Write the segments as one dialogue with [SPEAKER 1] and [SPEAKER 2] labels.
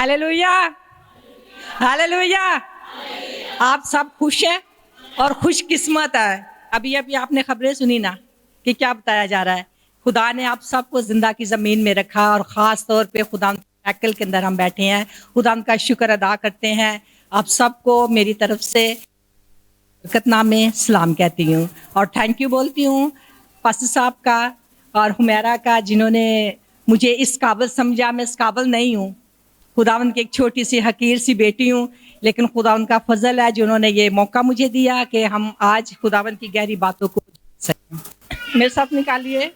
[SPEAKER 1] Hallelujah, hallelujah. आप सब खुश हैं और खुशकिस्मत है। अभी अभी आपने खबरें सुनी ना कि क्या बताया जा रहा है। खुदा ने आप सबको जिंदा की ज़मीन में रखा और ख़ास तौर पे खुदा हैकल के अंदर हम बैठे हैं। खुदा का शुक्र अदा करते हैं। आप सबको मेरी तरफ से बरकतनाम में सलाम कहती हूँ और थैंक यू बोलती हूँ पास्टर साहब का और हुमैरा का, जिन्होंने मुझे इस काबिल समझा। मैं इस काबिल नहीं हूँ। खुदावन की एक छोटी सी हकीर सी बेटी हूँ, लेकिन खुदावन का फजल है जिन्होंने ये मौका मुझे दिया कि हम आज खुदावन की गहरी बातों को सकें। मेरे साथ निकालिए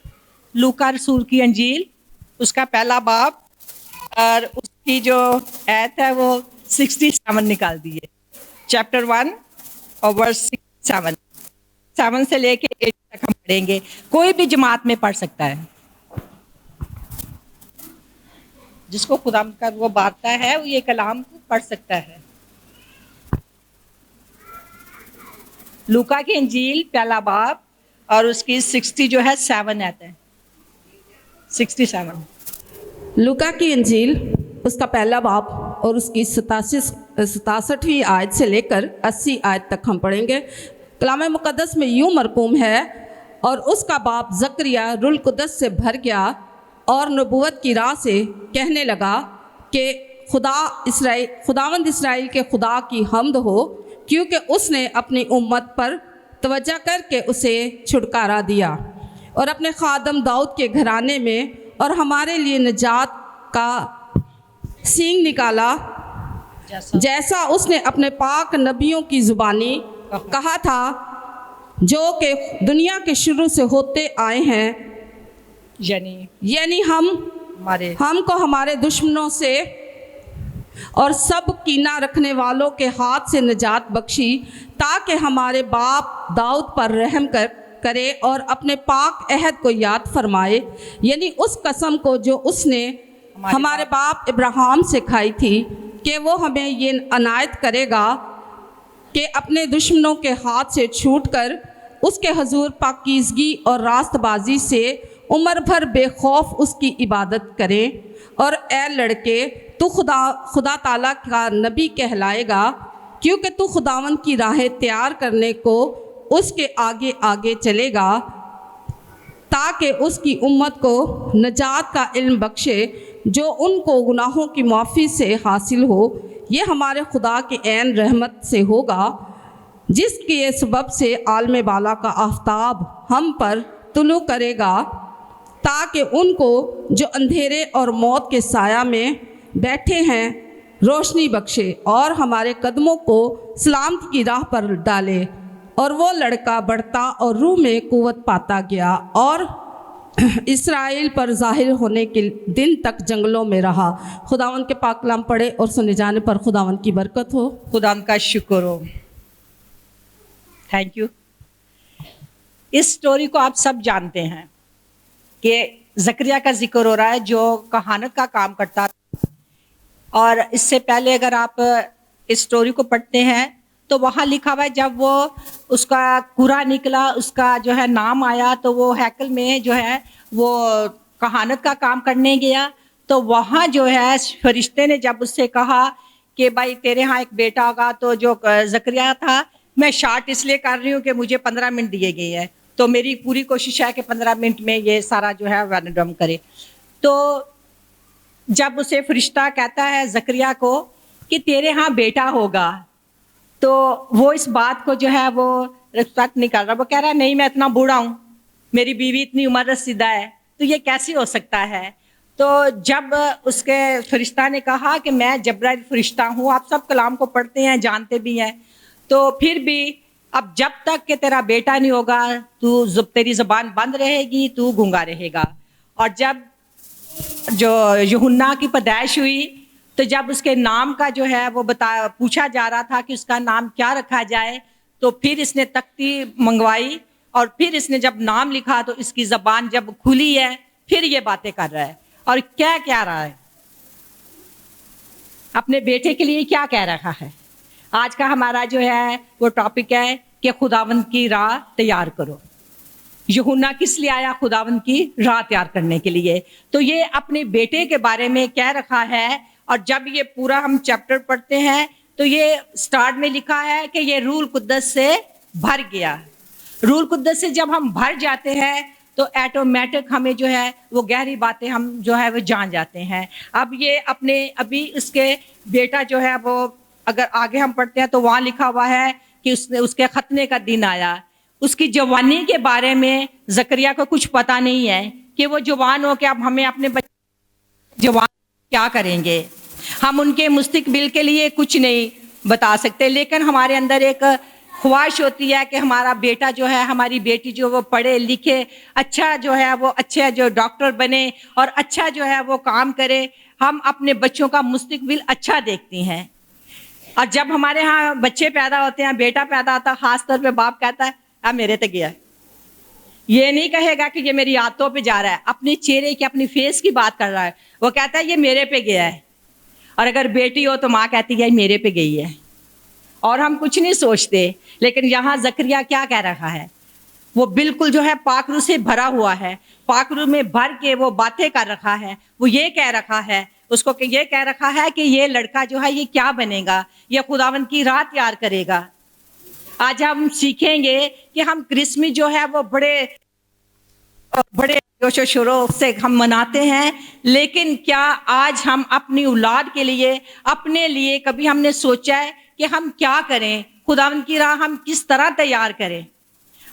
[SPEAKER 1] लूका रसूल की अंजील, उसका पहला बाब और उसकी जो आयत है वो 67 निकाल दिए। चैप्टर 1 और वर्स 7 से लेके 8 तक हम पढ़ेंगे। कोई भी जमात में पढ़ सकता है, जिसको खुदा का वो बांटता है वो ये कलाम को पढ़ सकता है। लूका की इंजील पहला बाब और उसकी 60 जो है 7 आता है। 67
[SPEAKER 2] लूका की इंजील उसका पहला बाब और उसकी 67वीं आयत से लेकर 80 आयत तक हम पढ़ेंगे। कलाम मुक़द्दस में यूं मरकूम है, और उसका बाप ज़करिया रुल कुदस से भर गया और नबूवत की राह से कहने लगा कि खुदावंद इसराइल के खुदा की हम्द हो, क्योंकि उसने अपनी उम्मत पर तवज्जो करके उसे छुटकारा दिया और अपने खादम दाऊद के घराने में और हमारे लिए निजात का सींग निकाला, जैसा उसने अपने पाक नबियों की ज़ुबानी कहा था, जो कि दुनिया के शुरू से होते आए हैं, यानी हमको हमारे दुश्मनों से और सब कीना रखने वालों के हाथ से निजात बख्शी, ताकि हमारे बाप दाऊद पर रहम करे और अपने पाक अहद को याद फरमाए, यानी उस कसम को जो उसने हमारे बाप इब्राहिम से खाई थी कि वो हमें ये अनायत करेगा कि अपने दुश्मनों के हाथ से छूटकर उसके हजूर पाकीज़गी और रास्तबाजी से उम्र भर बेखौफ उसकी इबादत करें। और ए लड़के, तू खुदा ताला का नबी कहलाएगा, क्योंकि तू खुदावंद की राहें तैयार करने को उसके आगे आगे चलेगा, ताकि उसकी उम्मत को नजात का इल्म बख्शे जो उनको गुनाहों की माफ़ी से हासिल हो। ये हमारे खुदा की ऐन रहमत से होगा, जिसके सबब से आलम बाला का आफताब हम पर तुलू करेगा, ताकि उनको जो अंधेरे और मौत के साया में बैठे हैं रोशनी बख्शे और हमारे कदमों को सलामती की राह पर डाले। और वो लड़का बढ़ता और रूह में कुव्वत पाता गया और इसराइल पर जाहिर होने के दिन तक जंगलों में रहा। खुदावन के पाक कलाम पढ़े और सुने जाने पर खुदावन की बरकत हो।
[SPEAKER 1] खुदावन का शुक्र हो। Thank you. इस स्टोरी को आप सब जानते हैं कि ज़करिया का जिक्र हो रहा है, जो कहानत का काम करता था। और इससे पहले अगर आप इस स्टोरी को पढ़ते हैं तो वहाँ लिखा हुआ है, जब वो उसका कुरा निकला, उसका जो है नाम आया, तो वो हैकल में जो है वो कहानत का काम करने गया। तो वहाँ जो है फरिश्ते ने जब उससे कहा कि भाई तेरे यहाँ एक बेटा होगा, तो जो ज़करिया था, मैं शार्ट इसलिए कर रही हूँ कि मुझे 15 मिनट दिए गए हैं, तो मेरी पूरी कोशिश है कि 15 मिनट में ये सारा जो है वैनडम करे। तो जब उसे फरिश्ता कहता है ज़करिया को कि तेरे यहाँ बेटा होगा, तो वो इस बात को जो है वो रिस्पेक्ट नहीं कर रहा। वो कह रहा है नहीं, मैं इतना बूढ़ा हूँ, मेरी बीवी इतनी उम्र रसीदा है, तो ये कैसे हो सकता है। तो जब उसके फरिश्ता ने कहा कि मैं जब्राइल फरिश्ता हूँ, आप सब कलाम को पढ़ते हैं, जानते भी हैं, तो फिर भी अब जब तक कि तेरा बेटा नहीं होगा, तेरी ज़बान बंद रहेगी, तू गूंगा रहेगा। और जब जो यूहन्ना की पैदाइश हुई, तो जब उसके नाम का जो है वो पूछा जा रहा था कि उसका नाम क्या रखा जाए, तो फिर इसने तख्ती मंगवाई और फिर इसने जब नाम लिखा तो इसकी ज़बान जब खुली है, फिर ये बातें कर रहा है। और क्या कह रहा है, अपने बेटे के लिए क्या कह रहा है। आज का हमारा जो है वो टॉपिक है कि खुदावंद की राह तैयार करो। यूहन्ना किस लिए आया? खुदावंद की राह तैयार करने के लिए। तो ये अपने बेटे के बारे में कह रखा है और जब ये पूरा हम चैप्टर पढ़ते हैं तो ये स्टार्ट में लिखा है कि ये रूल कुद्दस से भर गया। रूल कुद्दस से जब हम भर जाते हैं तो ऑटोमेटिक हमें जो है वो गहरी बातें हम जो है वो जान जाते हैं। अब ये अपने अभी इसके बेटा जो है वो अगर आगे हम पढ़ते हैं तो वहाँ लिखा हुआ है कि उसके खतने का दिन आया। उसकी जवानी के बारे में जकरिया को कुछ पता नहीं है कि वो जवान हो के अब हमें अपने बच्चे जवान क्या करेंगे। हम उनके मुस्तकबिल के लिए कुछ नहीं बता सकते, लेकिन हमारे अंदर एक ख्वाहिश होती है कि हमारा बेटा जो है, हमारी बेटी जो वो पढ़े लिखे, अच्छा जो है वो अच्छे जो डॉक्टर बने और अच्छा जो है वो काम करे। हम अपने बच्चों का मुस्तकबिल अच्छा देखती हैं। और जब हमारे यहाँ बच्चे पैदा होते हैं, बेटा पैदा होता है, खास तौर पे बाप कहता है अब मेरे तक गया। ये नहीं कहेगा कि ये मेरी आदतों पे जा रहा है, अपने चेहरे की अपनी फेस की बात कर रहा है। वो कहता है ये मेरे पे गया है। और अगर बेटी हो तो माँ कहती है मेरे पे गई है, और हम कुछ नहीं सोचते। लेकिन यहाँ जकरिया क्या कह रहा है, वो बिल्कुल जो है पाकरू से भरा हुआ है, पाकरू में भर के वो बातें कर रखा है। वो ये कह रखा है उसको कि ये कह रखा है कि ये लड़का जो है ये क्या बनेगा, ये खुदावंद की राह तैयार करेगा। आज हम सीखेंगे कि हम क्रिसमस जो है वो बड़े बड़े जोशो शोरों से हम मनाते हैं, लेकिन क्या आज हम अपनी औलाद के लिए, अपने लिए कभी हमने सोचा है कि हम क्या करें, खुदावंद की राह हम किस तरह तैयार करें।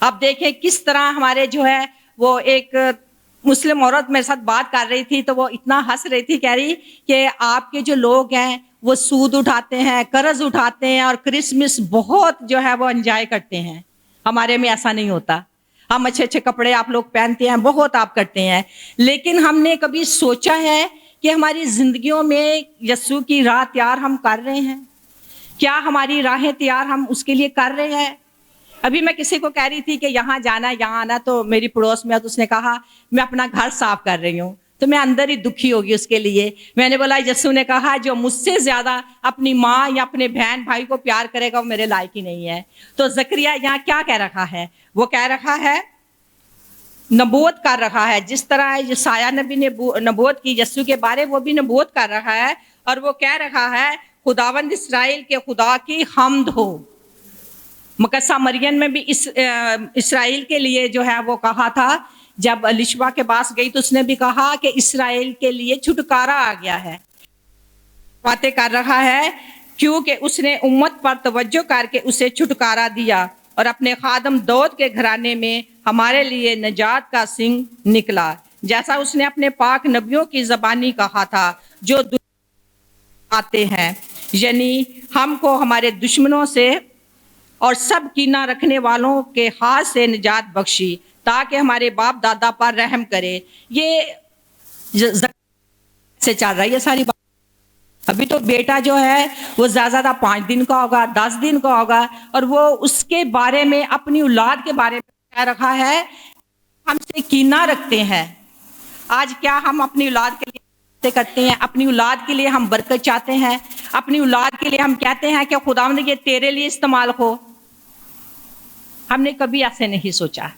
[SPEAKER 1] अब देखें किस तरह हमारे जो है वो एक मुस्लिम औरत मेरे साथ बात कर रही थी तो वो इतना हंस रही थी, कह रही कि आपके जो लोग हैं वो सूद उठाते हैं, कर्ज उठाते हैं और क्रिसमस बहुत जो है वो एंजॉय करते हैं। हमारे में ऐसा नहीं होता। हम अच्छे अच्छे कपड़े आप लोग पहनते हैं, बहुत आप करते हैं, लेकिन हमने कभी सोचा है कि हमारी जिंदगियों में यस्सु की राह तैयार हम कर रहे हैं? क्या हमारी राहें तैयार हम उसके लिए कर रहे हैं? अभी मैं किसी को कह रही थी कि यहाँ जाना यहाँ आना, तो मेरी पड़ोस में तो उसने कहा मैं अपना घर साफ कर रही हूँ, तो मैं अंदर ही दुखी होगी उसके लिए। मैंने बोला यस्सु ने कहा जो मुझसे ज्यादा अपनी माँ या अपने बहन भाई को प्यार करेगा वो मेरे लायक ही नहीं है। तो जकरिया यहाँ क्या कह रखा है, वो कह रखा है नबूवत कर रहा है। जिस तरह यशायाह नबी ने नबूवत की यस्सु के बारे, वो भी नबूवत कर रहा है और वो कह रहा है खुदावंद इस्राएल के खुदा की हम्द हो। मुकद्दसा मरियम में भी इस्राएल के लिए जो है वो कहा था। जब अलिशबा के पास गई तो उसने भी कहा कि इस्राएल के लिए छुटकारा आ गया है। बातें कर रहा है क्योंकि उसने उम्मत पर तवज्जो करके उसे छुटकारा दिया और अपने खादम दाऊद के घराने में हमारे लिए निजात का सिंह निकला, जैसा उसने अपने पाक नबियों की ज़बानी कहा था जो आते हैं, यानी हमको हमारे दुश्मनों से और सब कीना रखने वालों के हाथ से निजात बख्शी, ताकि हमारे बाप दादा पर रहम करे। ये से चल रहा है ये सारी बात। अभी तो बेटा जो है वो ज़्यादा 5 दिन का होगा, 10 दिन का होगा, और वो उसके बारे में, अपनी औलाद के बारे में कह रखा है हमसे कीना रखते हैं। आज क्या हम अपनी औलाद के लिए करते हैं? अपनी औलाद के लिए हम बरकत चाहते हैं, अपनी औलाद के लिए हम कहते हैं कि खुदावंद ये तेरे लिए इस्तेमाल हो। हमने कभी ऐसे नहीं सोचा।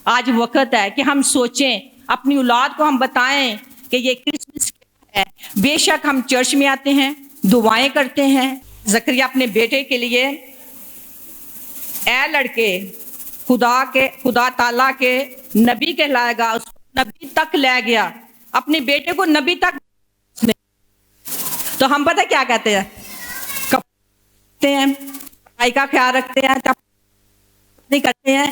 [SPEAKER 1] आज वक्त है कि हम सोचें, अपनी औलाद को हम बताएं कि ये क्रिसमस है। बेशक हम चर्च में आते हैं, दुआएं करते हैं। जकरिया अपने बेटे के लिए, ए लड़के खुदा ताला के नबी कहलाएगा, उसको नबी तक ले गया, अपने बेटे को नबी तक। तो हम पता क्या कहते हैं, पढ़ाई का ख्याल रखते हैं, नहीं करते हैं।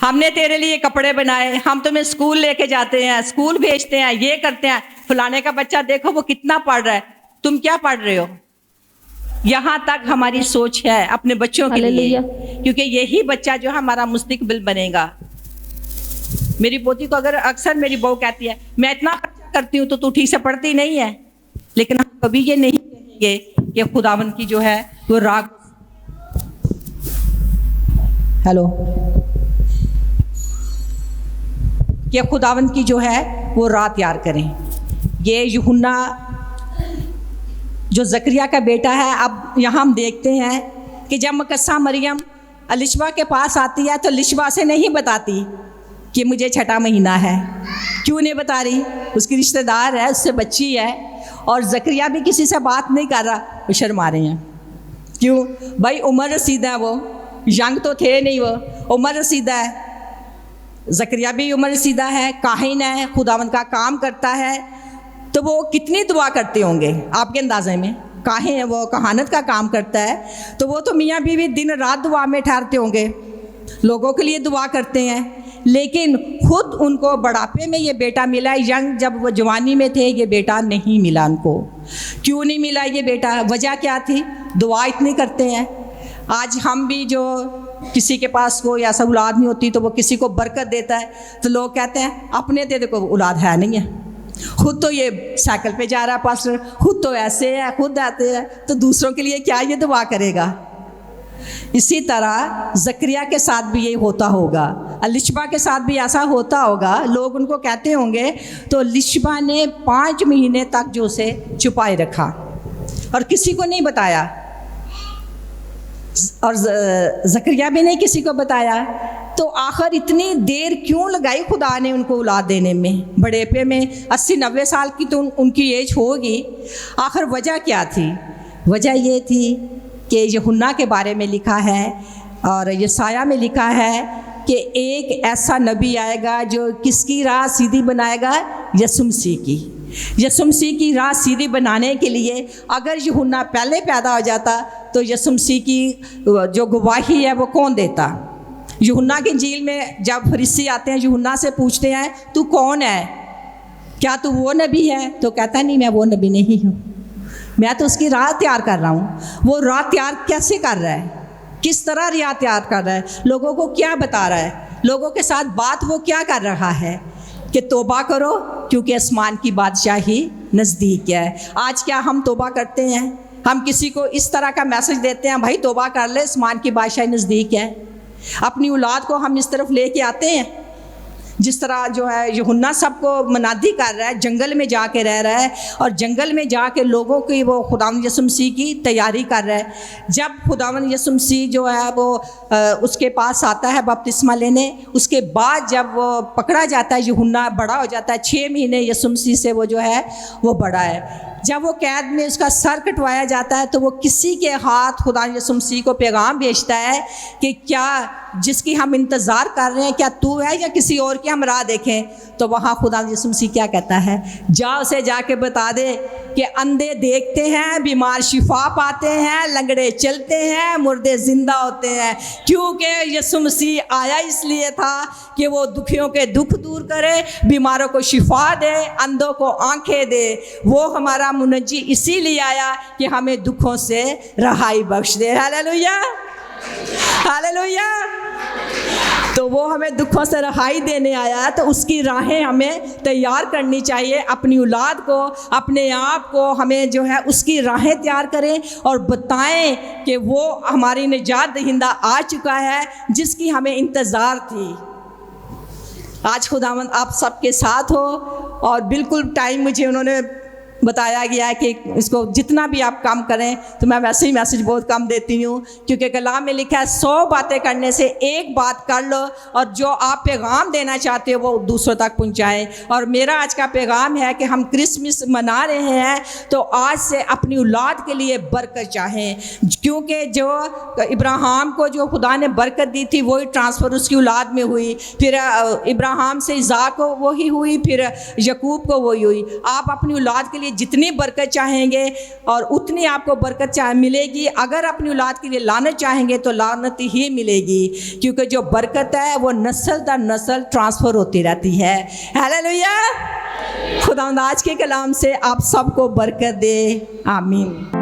[SPEAKER 1] हमने तेरे लिए कपड़े बनाए, हम तुम्हें स्कूल लेके जाते हैं, स्कूल भेजते हैं, ये करते हैं। फलाने का बच्चा देखो वो कितना पढ़ रहा है, तुम क्या पढ़ रहे हो? यहाँ तक हमारी सोच है अपने बच्चों के लिए, क्योंकि यही बच्चा जो हमारा मुस्तकबिल बनेगा। मेरी पोती को अगर अक्सर मेरी बहू कहती है मैं इतना खर्चा करती हूँ तो तू ठीक से पढ़ती नहीं है, लेकिन हम कभी ये नहीं कहेंगे कि खुदावंद की जो है वो राग कि खुदावंद की जो है वो राह तैयार करें। ये यूहन्ना जो जकरिया का बेटा है, अब यहाँ हम देखते हैं कि जब मुकद्दसा मरियम अलिशबा के पास आती है तो अलिशबा से नहीं बताती कि मुझे 6ठा महीना है। क्यों नहीं बता रही? उसकी रिश्तेदार है, उससे बच्ची है, और जकरिया भी किसी से बात नहीं कर रहा, वो शर्मा रहे हैं। क्यों भाई? उम्र रसीदा है, वो यंग तो थे नहीं, वो उम्र रसीदा है। जकरिया भी उम्र रसीदा है, काहिन है, खुदावंद का काम करता है, तो वो कितनी दुआ करते होंगे आपके अंदाजे में? काहिन है, वो कहानत का काम करता है, तो वो तो मियाँ बीवी दिन रात दुआ में ठहरते होंगे, लोगों के लिए दुआ करते हैं। लेकिन खुद उनको बुढ़ापे में ये बेटा मिला, यंग जब वो जवानी में थे ये बेटा नहीं मिला उनको। क्यों नहीं मिला ये बेटा? वजह क्या थी? दुआ इतनी करते हैं। आज हम भी जो किसी के पास कोई ऐसा औलाद नहीं होती तो वो किसी को बरकत देता है, तो लोग कहते हैं अपने दे देखो औलाद है नहीं है, खुद तो ये साइकिल पे जा रहा है पास्टर, खुद तो ऐसे है, खुद आते हैं, तो दूसरों के लिए क्या ये दुआ करेगा? इसी तरह जकरिया के साथ भी यही होता होगा, लिशबा के साथ भी ऐसा होता होगा। लोग उनको कहते होंगे, तो लिशबा ने 5 महीने तक जो उसे छुपाए रखा और किसी को नहीं बताया, और जकरिया भी नहीं किसी को बताया। तो आखिर इतनी देर क्यों लगाई खुदा ने उनको औलाद देने में? बुढ़ापे में 80-90 साल की तो उनकी एज होगी। आखिर वजह क्या थी? वजह ये थी कि यूहन्ना के बारे में लिखा है और यशायाह में लिखा है कि एक ऐसा नबी आएगा जो किसकी राह सीधी बनाएगा? यीशु मसीह की। यीशु मसीह की राह सीधी बनाने के लिए अगर यूहन्ना पहले पैदा हो जाता तो यीशु मसीह की जो गवाही है वो कौन देता? यूहन्ना की इंजील में जब फरीसी आते हैं, यूहन्ना से पूछते हैं तू कौन है, क्या तू वो नबी है? तो कहता नहीं, मैं वो नबी नहीं हूँ, मैं तो उसकी राह तैयार कर रहा हूँ। वो राह तैयार कैसे कर रहा है? किस तरह राह तैयार कर रहा है? लोगों को क्या बता रहा है? लोगों के साथ बात वो क्या कर रहा है कि तौबा करो क्योंकि आसमान की बादशाही नज़दीक है। आज क्या हम तौबा करते हैं? हम किसी को इस तरह का मैसेज देते हैं, भाई तौबा कर ले, आसमान की बादशाही नज़दीक है। अपनी औलाद को हम इस तरफ लेके आते हैं, जिस तरह जो है यूहन्ना सबको मनादी कर रहा है, जंगल में जाके रह रहा है और जंगल में जाके लोगों की वो खुदावंद यीशु मसीह की तैयारी कर रहा है। जब खुदावंद यीशु मसीह जो है वो उसके पास आता है बपतिस्मा लेने, उसके बाद जब वो पकड़ा जाता है, यूहन्ना बड़ा हो जाता है, 6 महीने यीशु मसीह से वो जो है वो बड़ा है। जब वो कैद में उसका सर कटवाया जाता है तो वो किसी के हाथ खुदा यीशु मसीह को पैगाम भेजता है कि क्या जिसकी हम इंतज़ार कर रहे हैं, क्या तू है या किसी और की हम राह देखें? तो वहाँ खुदा यीशु मसीह क्या कहता है? जा उसे जाके बता दे कि अंधे देखते हैं, बीमार शिफा पाते हैं, लंगड़े चलते हैं, मुर्दे जिंदा होते हैं। क्योंकि यीशु मसीह आया इसलिए था कि वो दुखियों के दुख दूर करे, बीमारों को शिफा दे, अंधों को आंखें दे। वो हमारा मुनज्जी इसीलिए आया कि हमें दुखों से रहाई बख्श दे। Hallelujah, hallelujah. तो वो हमें दुखों से रहाई देने आया है, तो उसकी राहें हमें तैयार करनी चाहिए। अपनी औलाद को, अपने आप को हमें जो है उसकी राहें तैयार करें और बताएं कि वो हमारी निजात दहिंदा आ चुका है जिसकी हमें इंतज़ार थी। आज खुदावंद आप सबके साथ हो और बिल्कुल टाइम मुझे उन्होंने बताया गया है कि इसको जितना भी आप काम करें, तो मैं वैसे ही मैसेज बहुत कम देती हूँ, क्योंकि कलाम में लिखा है 100 बातें करने से एक बात कर लो और जो आप पैगाम देना चाहते हो वो दूसरों तक पहुँचाएं। और मेरा आज का पैगाम है कि हम क्रिसमस मना रहे हैं, तो आज से अपनी औलाद के लिए बरकत चाहें, क्योंकि जो इब्राहिम को जो खुदा ने बरकत दी थी वही ट्रांसफ़र उसकी औलाद में हुई, फिर इब्राहिम से इज़ाक को वही हुई, फिर यकूब को वही हुई। आप अपनी औलाद के लिए जितनी बरकत चाहेंगे और उतनी आपको बरकत मिलेगी। अगर अपनी औलाद के लिए लानत चाहेंगे तो लानत ही मिलेगी, क्योंकि जो बरकत है वो नस्ल दर नस्ल ट्रांसफ़र होती रहती है। हालेलुया। खुदा आज के कलाम से आप सबको बरकत दे। आमीन।